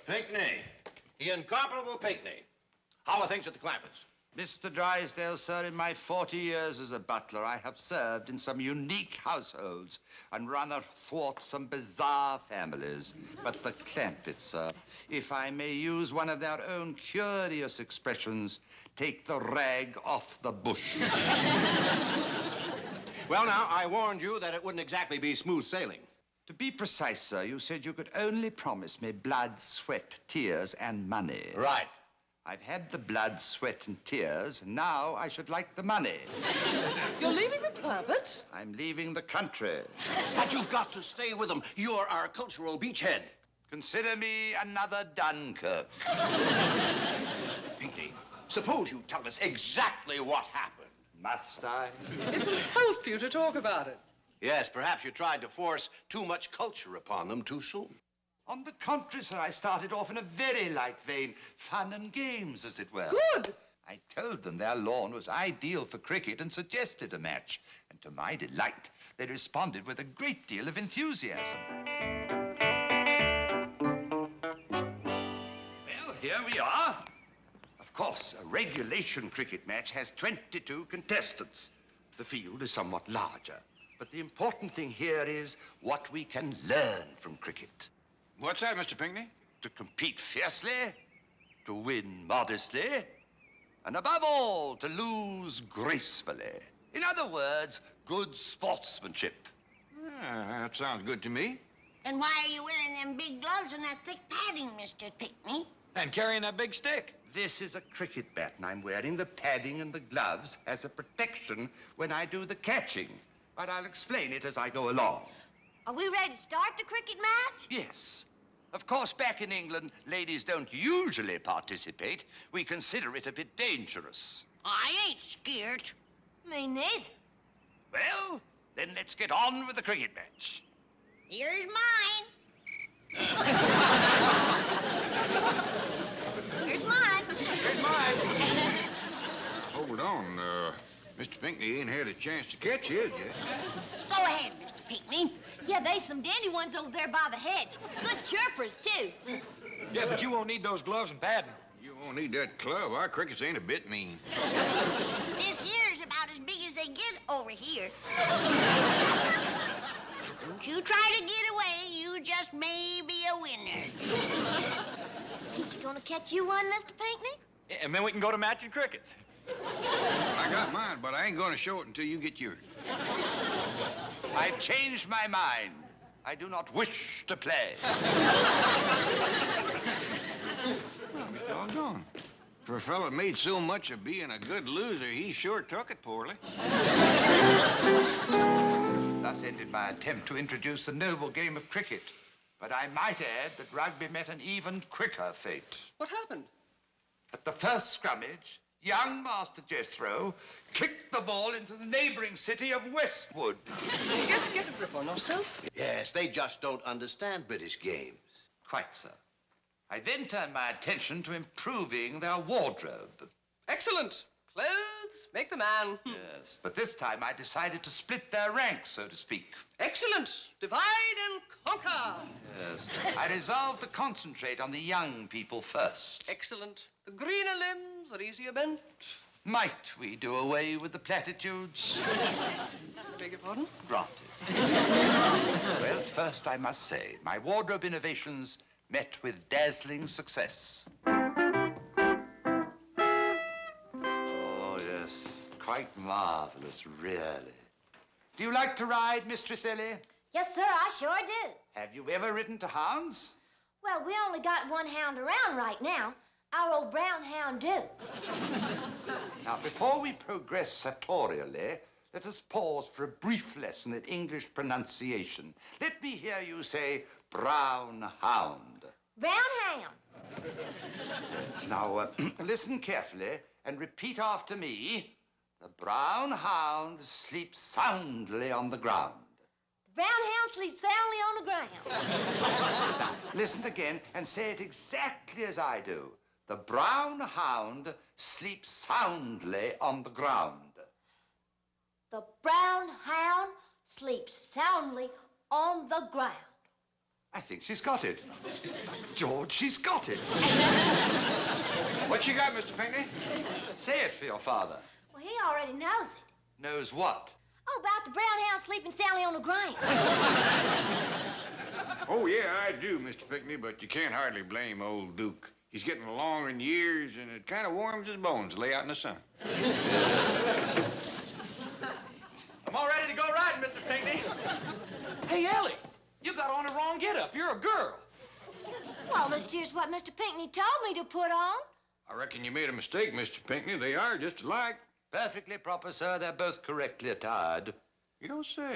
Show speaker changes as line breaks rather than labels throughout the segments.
Pinckney. The incomparable Pinckney. How are things at the Clampetts?
Mr. Drysdale, sir, in my 40 years as a butler, I have served in some unique households and run athwart some bizarre families. But the Clampetts, sir, if I may use one of their own curious expressions, take the rag off the bush.
Well, now, I warned you that it wouldn't exactly be smooth sailing.
To be precise, sir, you said you could only promise me blood, sweat, tears, and money.
Right.
I've had the blood, sweat, and tears. Now I should like the money.
You're leaving the Clampetts?
I'm leaving the country.
But you've got to stay with them. You're our cultural beachhead.
Consider me another Dunkirk.
Pinckney, suppose you tell us exactly what happened.
Must I?
It will help you to talk about it.
Yes, perhaps you tried to force too much culture upon them too soon.
On the contrary, sir, I started off in a very light vein. Fun and games, as it were.
Good.
I told them their lawn was ideal for cricket and suggested a match. And to my delight, they responded with a great deal of enthusiasm. Well, here we are. Of course, a regulation cricket match has 22 contestants. The field is somewhat larger. But the important thing here is what we can learn from cricket.
What's that, Mr. Pinckney?
To compete fiercely, to win modestly, and above all, to lose gracefully. In other words, good sportsmanship.
That sounds good to me.
Then why are you wearing them big gloves and that thick padding, Mr. Pinckney?
And carrying that big stick.
This is a cricket bat, and I'm wearing the padding and the gloves as a protection when I do the catching. But I'll explain it as I go along.
Are we ready to start the cricket match?
Yes. Of course, back in England, ladies don't usually participate. We consider it a bit dangerous.
I ain't scared.
Me neither.
Well, then let's get on with the cricket match.
Here's mine.
Here's mine.
Here's mine.
Hold on, Mr. Pinckney ain't had a chance to catch his yet.
Go ahead, Mr. Pinckney.
Yeah, there's some dandy ones over there by the hedge. Good chirpers, too.
Yeah, but you won't need those gloves and padding.
You won't need that club. Our crickets ain't a bit mean.
This here's about as big as they get over here. Don't you try to get away. You just may be a winner.
Ain't you gonna catch you one, Mr. Pinckney?
Yeah, and then we can go to matching crickets.
I got mine, but I ain't gonna show it until you get yours.
I've changed my mind. I do not wish to play.
Well, be doggone. For a fellow that made so much of being a good loser, he sure took it poorly.
Thus ended my attempt to introduce the noble game of cricket. But I might add that rugby met an even quicker fate.
What happened?
At the first scrummage, young Master Jethro kicked the ball into the neighboring city of Westwood.
Get a grip on yourself.
Yes, they just don't understand British games.
Quite so. I then turned my attention to improving their wardrobe.
Excellent. Clothes make the man.
Yes, but this time I decided to split their ranks, so to speak.
Excellent. Divide and conquer.
Yes, I resolved to concentrate on the young people first.
Excellent. The greener limbs are easier bent.
Might we do away with the platitudes?
I beg your pardon?
Granted. Well, first I must say, my wardrobe innovations met with dazzling success. Oh, yes. Quite marvelous, really. Do you like to ride, Mistress Ellie?
Yes, sir, I sure do.
Have you ever ridden to hounds?
Well, we only got one hound around right now. Our old brown hound, Duke.
Now, before we progress sartorially, let us pause for a brief lesson in English pronunciation. Let me hear you say, brown hound.
Brown hound.
Now, listen carefully and repeat after me. The brown hound sleeps soundly on the ground.
The brown hound sleeps soundly on the ground.
Now, listen again and say it exactly as I do. The brown hound sleeps soundly on the ground.
The brown hound sleeps soundly on the ground.
I think she's got it. George, she's got it.
What you got, Mr. Pinckney?
Say it for your father.
Well, he already knows it.
Knows what?
Oh, about the brown hound sleeping soundly on the ground.
Oh, yeah, I do, Mr. Pinckney, but you can't hardly blame old Duke. He's getting along in years, and it kind of warms his bones to lay out in the sun.
I'm all ready to go riding, Mr. Pinckney. Hey, Ellie, you got on the wrong getup. You're a girl.
Well, this here's what Mr. Pinckney told me to put on.
I reckon you made a mistake, Mr. Pinckney. They are just alike.
Perfectly proper, sir. They're both correctly attired.
You don't say.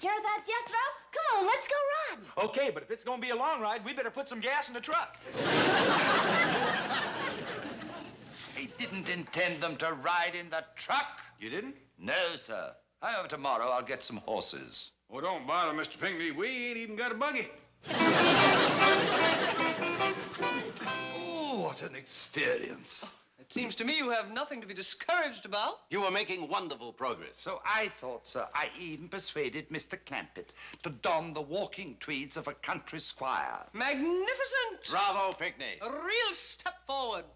Hear that, Jethro? Come on, let's go riding.
Okay, but if it's gonna be a long ride, we better put some gas in the truck.
I didn't intend them to ride in the truck.
You didn't?
No, sir. However, tomorrow I'll get some horses.
Well, don't bother, Mr. Pinckney. We ain't even got a buggy.
Oh, what an experience.
It seems to me you have nothing to be discouraged about.
You were making wonderful progress.
So I thought, sir, I even persuaded Mr. Clampett to don the walking tweeds of a country squire.
Magnificent!
Bravo, Pinckney.
A real step forward.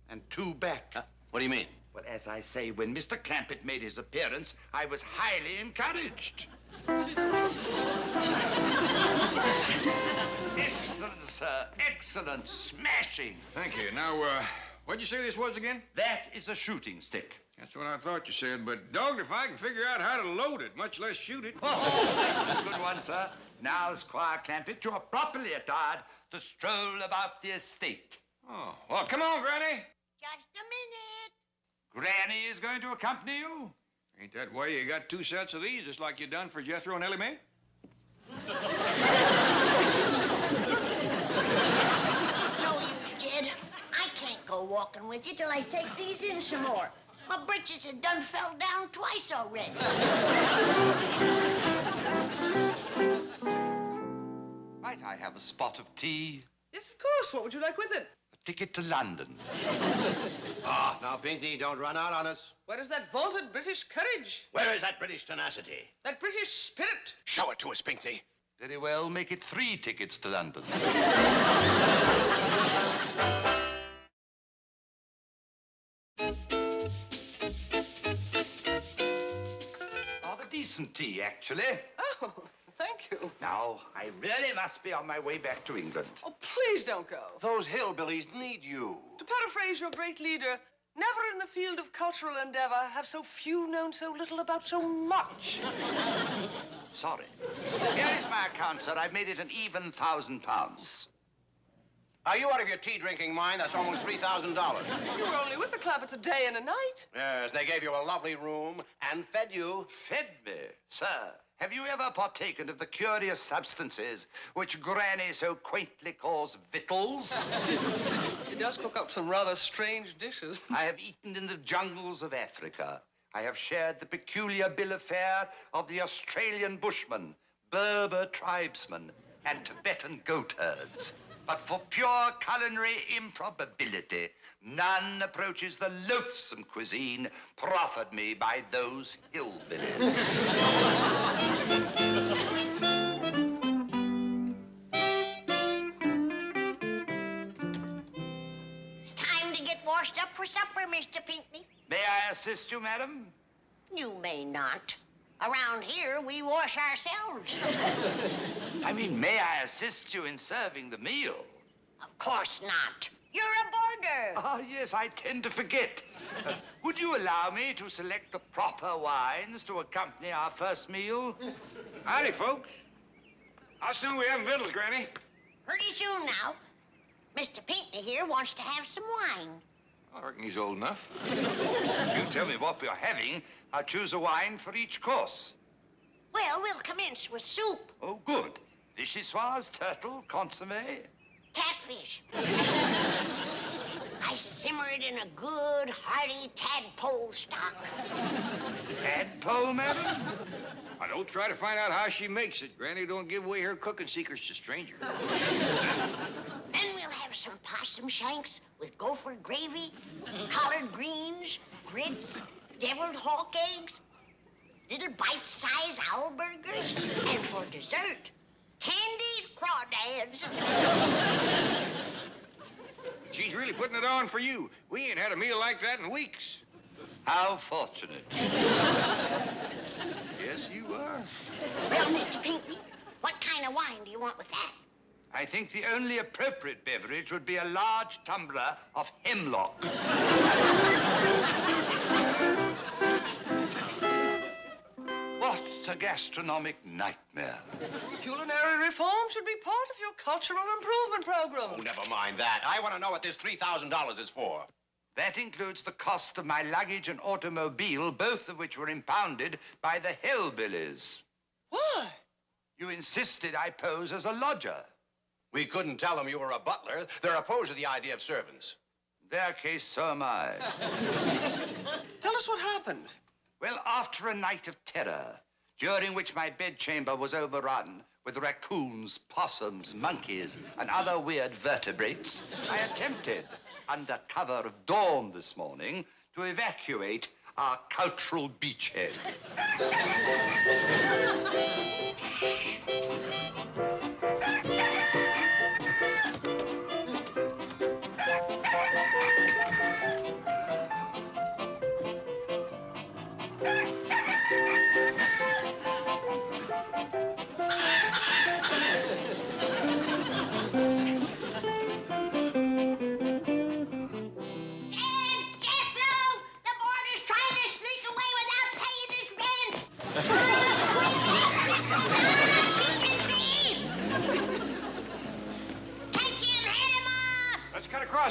And two back.
What do you mean?
Well, as I say, when Mr. Clampett made his appearance, I was highly encouraged. Excellent, sir. Excellent. Smashing.
Thank you. Now, what'd you say this was again?
That is a shooting stick.
That's what I thought you said, but dogged if I can figure out how to load it, much less shoot it.
Oh, that's a good one, sir. Now, Squire Clampett, you are properly attired to stroll about the estate.
Oh, well, come on, Granny.
Just a minute.
Granny is going to accompany you.
Ain't that why you got two sets of these, just like you done for Jethro and Ellie Mae?
No use, Jed. I can't go walking with you till I take these in some more. My britches had done fell down twice already.
Might I have a spot of tea?
Yes, of course. What would you like with it?
A ticket to London.
Ah, now, Pinckney, don't run out on us.
Where is that vaunted British courage?
Where is that British tenacity?
That British spirit?
Show it to us, Pinckney.
Very well, make it 3 tickets to London. Rather decent tea, actually.
Oh, thank you.
Now, I really must be on my way back to England.
Oh, please don't go.
Those hillbillies need you.
To paraphrase your great leader, never in the field of cultural endeavor have so few known so little about so much.
Sorry. Here is my account, sir. I've made it an even £1,000.
Are you out of your tea-drinking mind? That's almost $3,000.
You were only with the Clampetts a day and a night.
Yes, they gave you a lovely room and fed you.
Fed me? Sir, have you ever partaken of the curious substances which Granny so quaintly calls victuals?
He does cook up some rather strange dishes.
I have eaten in the jungles of Africa. I have shared the peculiar bill of fare of the Australian bushmen, Berber tribesmen, and Tibetan goat herds. But for pure culinary improbability, none approaches the loathsome cuisine proffered me by those hillbillies.
It's time to get washed up for supper, Mr. Pinckney.
May I assist you, madam?
You may not. Around here, we wash ourselves.
I mean, may I assist you in serving the meal?
Of course not. You're a boarder.
Ah, yes, I tend to forget. Would you allow me to select the proper wines to accompany our first meal?
Howdy, folks. How soon we having victuals, Granny?
Pretty soon now. Mr. Pinckney here wants to have some wine.
I reckon he's old enough.
If you tell me what we're having, I'll choose a wine for each course.
Well, we'll commence with soup.
Oh, good. Vichyssoise, turtle, consomme.
Catfish. I simmer it in a good, hearty tadpole stock.
Tadpole, madam?
I don't try to find out how she makes it. Granny don't give away her cooking secrets to strangers.
Then we'll have some possum shanks with gopher gravy, collard greens, grits, deviled hawk eggs, little bite-sized owl burgers, and for dessert, candied crawdads.
She's really putting it on for you. We ain't had a meal like that in weeks.
How fortunate. Yes, you are.
Well, Mr. Pinckney, what kind of wine do you want with that?
I think the only appropriate beverage would be a large tumbler of hemlock. What a gastronomic nightmare.
Culinary reform should be part of your cultural improvement program.
Oh, never mind that. I want to know what this $3,000 is for.
That includes the cost of my luggage and automobile, both of which were impounded by the Hillbillies.
Why?
You insisted I pose as a lodger.
We couldn't tell them you were a butler. They're opposed to the idea of servants.
In their case, so am I.
Tell us what happened.
Well, after a night of terror, during which my bedchamber was overrun with raccoons, possums, monkeys, and other weird vertebrates, I attempted, under cover of dawn this morning, to evacuate our cultural beachhead.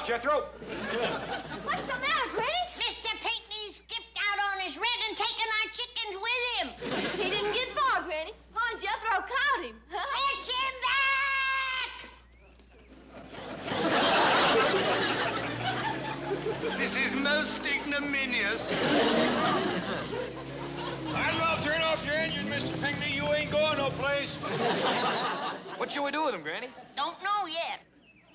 Jethro.
What's the matter, Granny?
Mr. Pinckney skipped out on his rent and taken our chickens with him.
He didn't get far, Granny. Pa and Jethro caught him.
Fetch him back!
This is most ignominious.
Might as well turn off your engine, Mr. Pinckney. You ain't going no place.
What shall we do with him, Granny?
Don't know yet,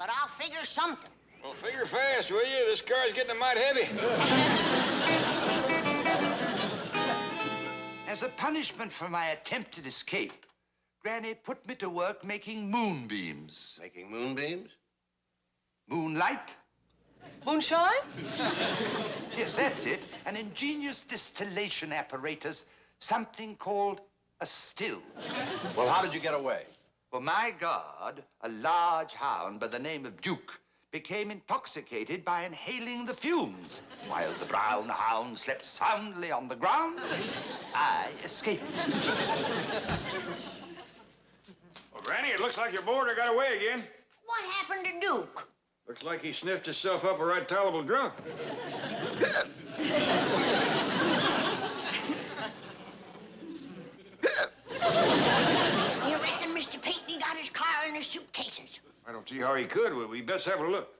but I'll figure something.
Well, figure fast, will you? This car's getting a mite heavy.
As a punishment for my attempted escape, Granny put me to work making moonbeams.
Making moonbeams?
Moonlight?
Moonshine?
Yes, that's it. An ingenious distillation apparatus, something called a still.
Well, how did you get away?
Well, my guard, a large hound by the name of Duke, became intoxicated by inhaling the fumes. While the brown hound slept soundly on the ground, I escaped.
Well, Granny, it looks like your boarder got away again.
What happened to Duke?
Looks like he sniffed himself up a right tolerable drunk.
You reckon Mr. Pinckney got his car in his suitcases?
I don't see how he could. We best have a look.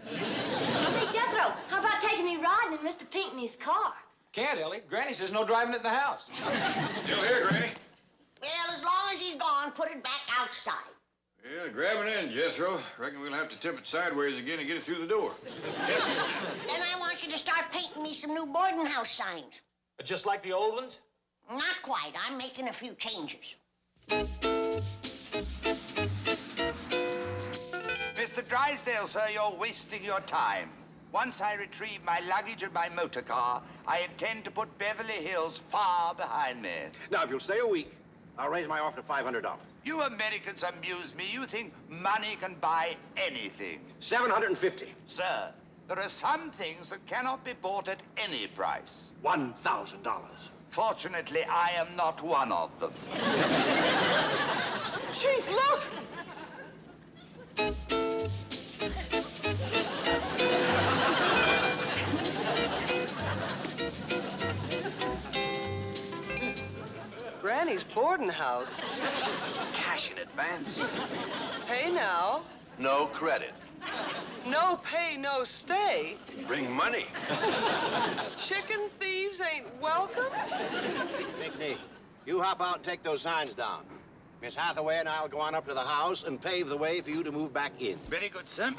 Hey, Jethro, how about taking me riding in Mr. Pinckney's car?
Can't, Ellie. Granny says no driving at the house.
Still here, Granny.
Well, as long as he's gone, put it back outside.
Yeah, grab it in, Jethro. Reckon we'll have to tip it sideways again and get it through the door.
Then I want you to start painting me some new boarding house signs.
Just like the old ones?
Not quite. I'm making a few changes.
Mr. Drysdale, sir, you're wasting your time. Once I retrieve my luggage and my motor car, I intend to put Beverly Hills far behind me.
Now, if you'll stay a week, I'll raise my offer to $500.
You Americans amuse me. You think money can buy anything.
$750.
Sir, there are some things that cannot be bought at any price.
$1,000.
Fortunately, I am not one of them.
Chief, look! Granny's boarding house.
Cash in advance.
Pay now.
No credit.
No pay, no stay.
Bring money.
Chicken thieves ain't welcome.
Pinckney, you hop out and take those signs down. Miss Hathaway and I'll go on up to the house and pave the way for you to move back in.
Very good, sir.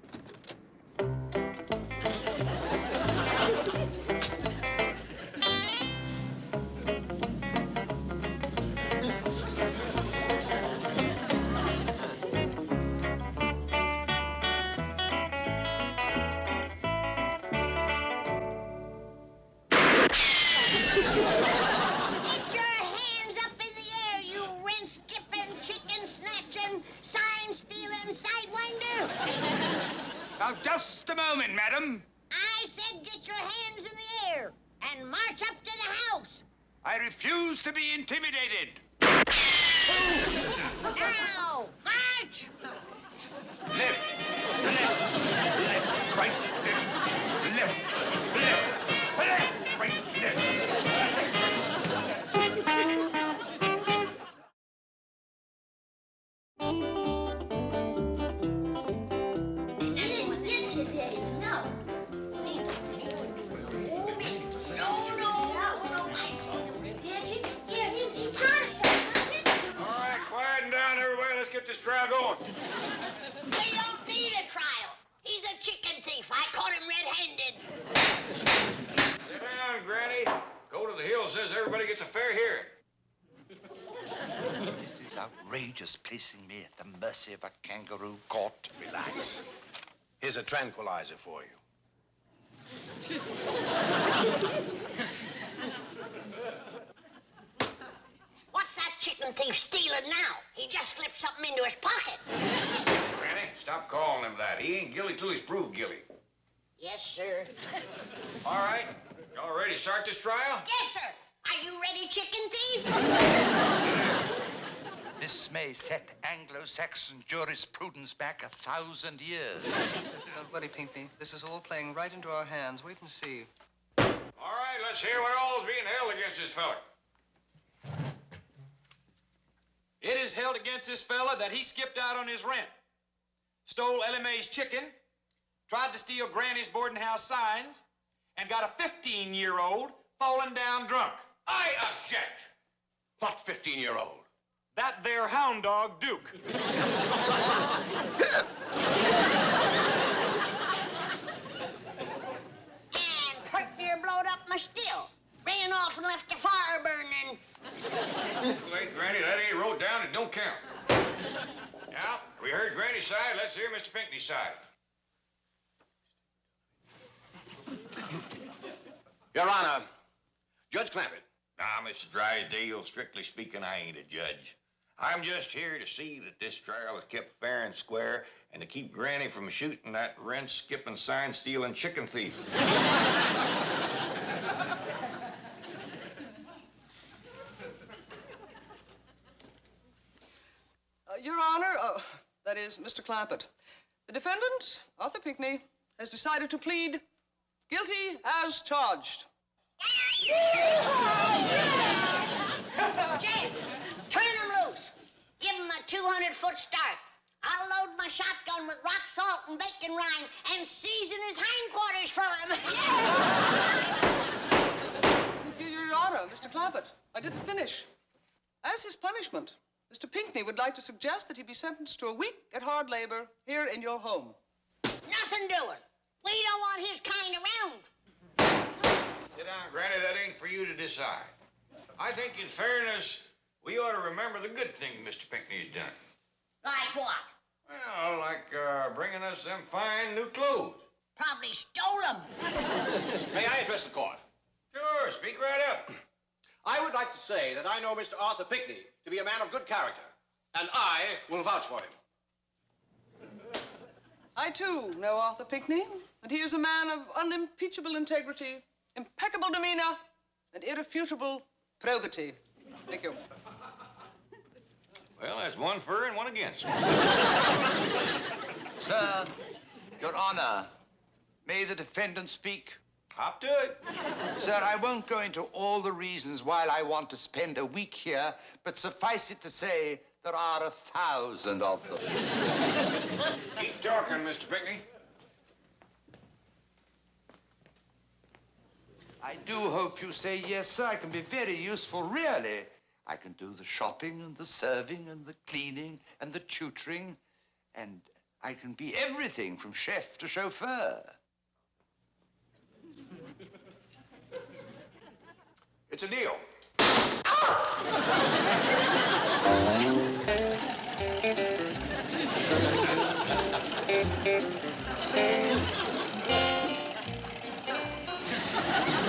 Now, just a moment, madam.
I said get your hands in the air and march up to the house.
I refuse to be intimidated.
Now, march!
Left, left, left, right, left, left, left, right, left.
All right, quieten down, everybody. Let's get this trial going.
We don't need a trial. He's a chicken thief. I caught him red-handed.
Sit down, Granny. Go to the Hill says everybody gets a fair hearing.
This is outrageous, placing me at the mercy of a kangaroo court.
Relax. Here's a tranquilizer for you.
What's that chicken thief stealing now? He just slipped something into his pocket.
Granny, stop calling him that. He ain't guilty till he's proved guilty.
Yes, sir.
All right. Y'all ready to start this trial?
Yes, sir. Are you ready, chicken thief?
This may set Anglo-Saxon jurisprudence back 1,000 years.
Don't worry, Pinckney. This is all playing right into our hands. Wait and see.
All right, let's hear what all's being held against this fella.
It is held against this fella that he skipped out on his rent, stole Ellie Mae's chicken, tried to steal Granny's boarding house signs, and got a 15-year-old falling down drunk.
I object. What 15-year-old?
That there hound dog, Duke.
And Pertner blowed up my still. Ran off and left the fire burning.
Wait, Granny, that ain't wrote down. It don't count. Now, we heard Granny's side. Let's hear Mr. Pinckney's side.
Your Honor, Judge Clampett.
Now, Mr. Drysdale, strictly speaking, I ain't a judge. I'm just here to see that this trial is kept fair and square and to keep Granny from shooting that rent-skipping, sign-stealing chicken thief.
Your Honor, that is, Mr. Clampett, the defendant, Arthur Pinckney, has decided to plead guilty as charged.
Jack, turn him loose. Give him a 200-foot start. I'll load my shotgun with rock salt and bacon rind and season his hindquarters for him.
Your Honor, Mr. Clampett, I didn't finish. As his punishment, Mr. Pinckney would like to suggest that he be sentenced to a week at hard labor here in your home.
Nothing doing. We don't want his kind around.
Sit down, Granny. That ain't for you to decide. I think, in fairness, we ought to remember the good thing Mr. Pinckney has done.
Like what?
Well, like bringing us them fine new clothes.
Probably stole them.
May I address the court?
Sure, speak right up.
I would like to say that I know Mr. Arthur Pinckney to be a man of good character, and I will vouch for him.
I, too, know Arthur Pinckney, and he is a man of unimpeachable integrity, impeccable demeanor, and irrefutable probity. Thank you.
Well, that's one for and one against.
Sir, Your Honor, may the defendant speak?
Hop to it.
Sir, I won't go into all the reasons why I want to spend a week here, but suffice it to say, there are 1,000 of them.
Keep talking, Mr. Pinckney.
I do hope you say yes, sir. I can be very useful, really. I can do the shopping and the serving and the cleaning and the tutoring, and I can be everything from chef to chauffeur.
It's a deal.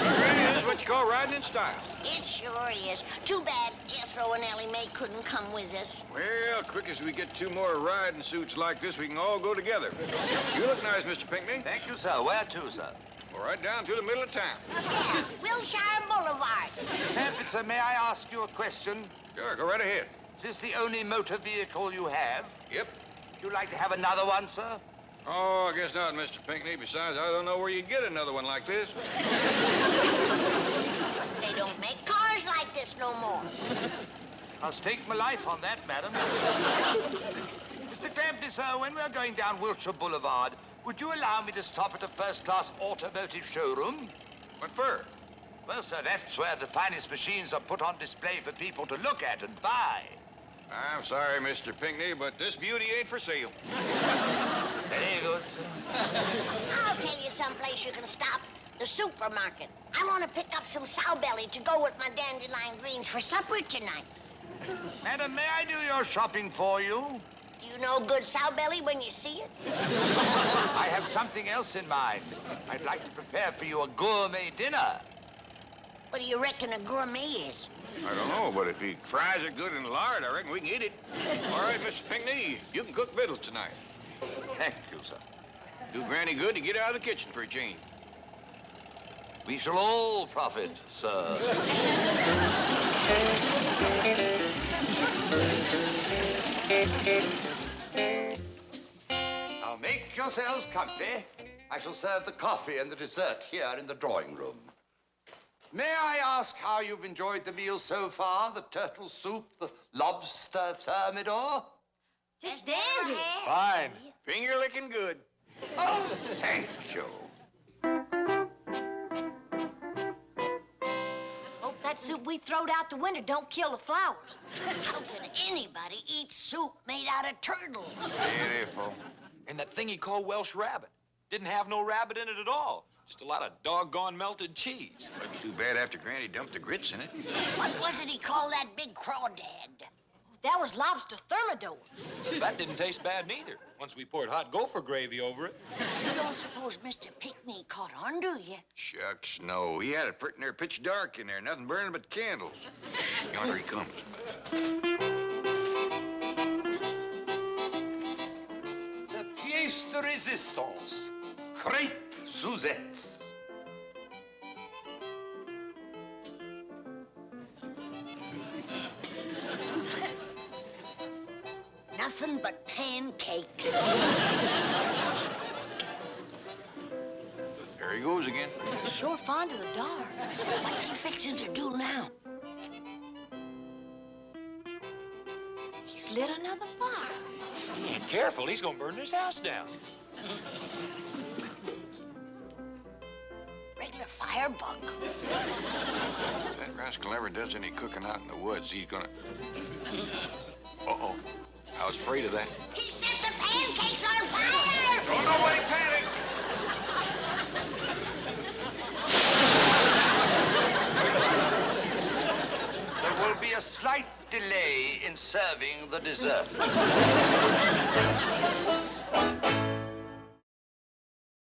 Granny, this is what you call riding in style.
It sure is. Too bad Jethro and Ellie Mae couldn't come with us.
Well, quick as we get 2 more riding suits like this, we can all go together. You look nice, Mr. Pinckney.
Thank you, sir. Where to, sir?
Well, right down to the middle of town.
Yeah, Wilshire Boulevard.
Tampit, sir, may I ask you a question?
Sure, go right ahead.
Is this the only motor vehicle you have?
Yep.
Would you like to have another one, sir?
Oh, I guess not, Mr. Pinckney. Besides, I don't know where you get another one like this.
They don't make cars like this no more.
I'll stake my life on that, madam. Mr. Clampney, sir, when we're going down Wilshire Boulevard, would you allow me to stop at a first-class automotive showroom?
What for?
Well, sir, that's where the finest machines are put on display for people to look at and buy.
I'm sorry, Mr. Pinckney, but this beauty ain't for sale.
Very good, sir.
I'll tell you someplace you can stop. The supermarket. I want to pick up some sow belly to go with my dandelion greens for supper tonight.
Madam, may I do your shopping for you?
Do you know good sow belly when you see it?
I have something else in mind. I'd like to prepare for you a gourmet dinner.
What do you reckon a gourmet is?
I don't know, but if he fries it good in lard, I reckon we can eat it. All right, Mr. Pinckney, you can cook victuals tonight.
Thank you, sir.
Do Granny good to get out of the kitchen for a change.
We shall all profit, sir. Now make yourselves comfy. I shall serve the coffee and the dessert here in the drawing room. May I ask how you've enjoyed the meal so far? The turtle soup, the lobster thermidor?
Just dandy.
Fine.
Finger licking good.
Oh, thank you.
Hope that soup we throwed out the window don't kill the flowers.
How could anybody eat soup made out of turtles?
Beautiful.
And that thing he called Welsh rabbit. Didn't have no rabbit in it at all. Just a lot of doggone melted cheese.
Wasn't too bad after Granny dumped the grits in it.
What was it he called that big crawdad?
That was lobster thermidor.
That didn't taste bad neither, once we poured hot gopher gravy over it.
You don't suppose Mr. Pinckney caught on, do you?
Shucks, no. He had it pretty near pitch dark in there. Nothing burning but candles. Yonder he comes.
The pièce de résistance. Crepe Suzettes.
Nothing but pancakes.
There he goes again.
He's sure fond of the dark.
What's he fixing to do now?
He's lit another fire.
Be careful, he's gonna burn this house down.
Regular firebug.
If that rascal ever does any cooking out in the woods, he's gonna... Uh-oh. I was afraid of that.
He set the pancakes on fire!
Don't nobody panic!
There will be a slight delay in serving the dessert.